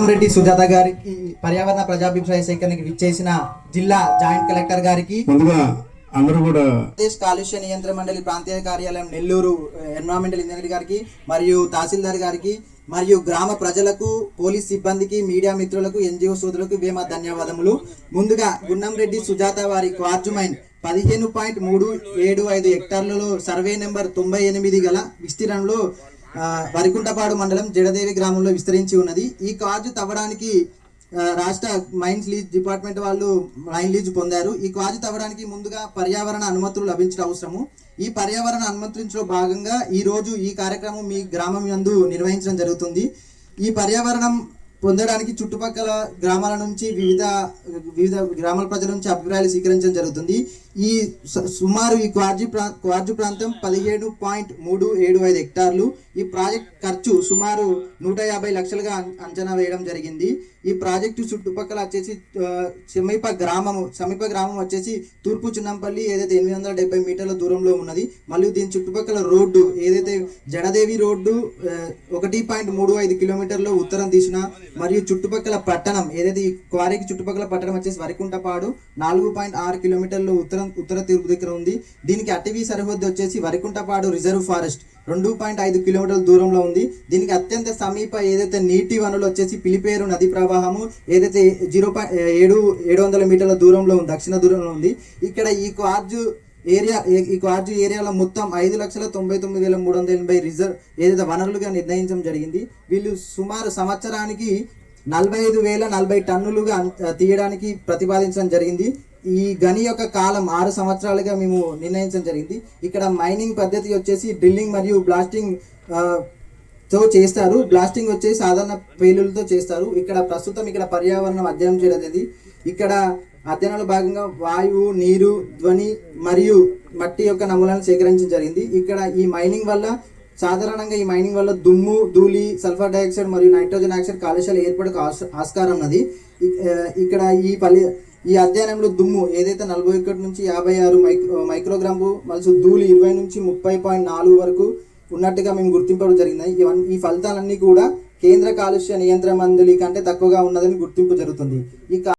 రెడ్డి సుజాత గారికి పర్యావరణ ప్రజాభిప్రాయ సేకరణకి విచ్చేసిన జిల్లా జాయింట్ కలెక్టర్ గారికి ముందుగా అందరూ కూడా ఆంధ్రప్రదేశ్ కాలుష్య నియంత్రణ మండలి ప్రాంతీయ కార్యాలయం నెల్లూరు ఎన్విరాన్మెంటల్ ఇంజనీర్ గారికి మరియు తహసీల్దార్ గారికి మరియు గ్రామ ప్రజలకు పోలీస్ సిబ్బందికి మీడియా మిత్రులకు ఎన్జిఓ సోదరులకు వేమ ధన్యవాదములు. ముందుగా గున్నంరెడ్డి సుజాత వారి క్వార్జుమైన్ 15.375 హెక్టార్లలో సర్వే నెంబర్ 98 గల విస్తీర్ణంలో వరికుంటపాడు మండలం జడదేవి గ్రామంలో విస్తరించి ఉన్నది. ఈ కార్జు తవ్వడానికి రాష్ట్ర మైన్స్ లీజ్ డిపార్ట్మెంట్ వాళ్ళు మైన్ లీజ్ పొందారు. ఈ కార్జు తవ్వడానికి ముందుగా పర్యావరణ అనుమతులు లభించడం అవసరము. ఈ పర్యావరణ అనుమతించడం భాగంగా ఈ రోజు ఈ కార్యక్రమం మీ గ్రామం యందు నిర్వహించడం జరుగుతుంది. ఈ పర్యావరణం పొందడానికి చుట్టుపక్కల గ్రామాల నుంచి వివిధ గ్రామాల ప్రజల నుంచి అభిప్రాయాలు స్వీకరించడం జరుగుతుంది. ఈ సుమారు ఈ క్వార్జు ప్రాంతం 17.375 హెక్టార్లు. ఈ ప్రాజెక్ట్ ఖర్చు సుమారు 150 లక్షలుగా అంచనా వేయడం జరిగింది. ఈ ప్రాజెక్టు చుట్టుపక్కల వచ్చేసి సమీప గ్రామం వచ్చేసి తూర్పు చిన్నంపల్లి ఏదైతే 870 మీటర్ల దూరంలో ఉన్నది. మళ్ళీ దీని చుట్టుపక్కల రోడ్డు ఏదైతే జడదేవి రోడ్డు 1.35 కిలోమీటర్ల ఉత్తరం దిశన మరియు చుట్టుపక్కల పట్టణం ఏదైతే ఈ క్వారీకి చుట్టుపక్కల పట్టణం వచ్చేసి వరికుంటపాడు 4.6 కిలోమీటర్లు ఉత్తర తూర్పు దగ్గర ఉంది. దీనికి అటవీ సరిహద్దు వచ్చేసి వరికుంటపాడు రిజర్వ్ ఫారెస్ట్ 2.5 కిలోమీటర్ల దూరంలో ఉంది. దీనికి అత్యంత సమీప ఏదైతే నీటి వనరులు వచ్చేసి పిలిపేరు నది ప్రవాహము ఏదైతే 700 మీటర్ల దూరంలో ఉంది, దక్షిణ దూరంలో ఉంది. ఇక్కడ ఈ క్వార్జు ఏరియాలో మొత్తం 5,99,380 రిజర్వ్ ఏదైతే వనరులుగా నిర్ణయించడం జరిగింది. వీళ్ళు సుమారు సంవత్సరానికి 45,040 టన్నులుగా తీయడానికి ప్రతిపాదించడం జరిగింది. ఈ గని యొక్క కాలం 6 సంవత్సరాలుగా మేము నిర్ణయించడం జరిగింది. ఇక్కడ మైనింగ్ పద్ధతి వచ్చేసి డ్రిల్లింగ్ మరియు బ్లాస్టింగ్ తో చేస్తారు. బ్లాస్టింగ్ వచ్చేసి సాధారణ పేలులతో చేస్తారు. ఇక్కడ ప్రస్తుతం పర్యావరణం అధ్యయనం చేయడం. ఇక్కడ అధ్యయనంలో భాగంగా వాయువు, నీరు, ధ్వని మరియు మట్టి యొక్క నమూనాలను సేకరించడం జరిగింది. ఇక్కడ ఈ మైనింగ్ వల్ల దుమ్ము, ధూళి, సల్ఫర్ డైఆక్సైడ్ మరియు నైట్రోజన్ ఆక్సైడ్ కాలుష్యాలు ఏర్పడే ఆస్కారం ఉన్నది. ఇక్కడ ఈ అధ్యయనంలో దుమ్ము ఏదైతే 41 నుంచి 56 మైక్రోగ్రాము మరియు ధూళి 20 నుంచి 30.4 వరకు ఉన్నట్టుగా మేము గుర్తింపడం జరిగింది. ఈ ఫలితాలన్నీ కూడా కేంద్ర కాలుష్య నియంత్రణ మండలి కంటే తక్కువగా ఉన్నదని గుర్తింపు జరుగుతుంది.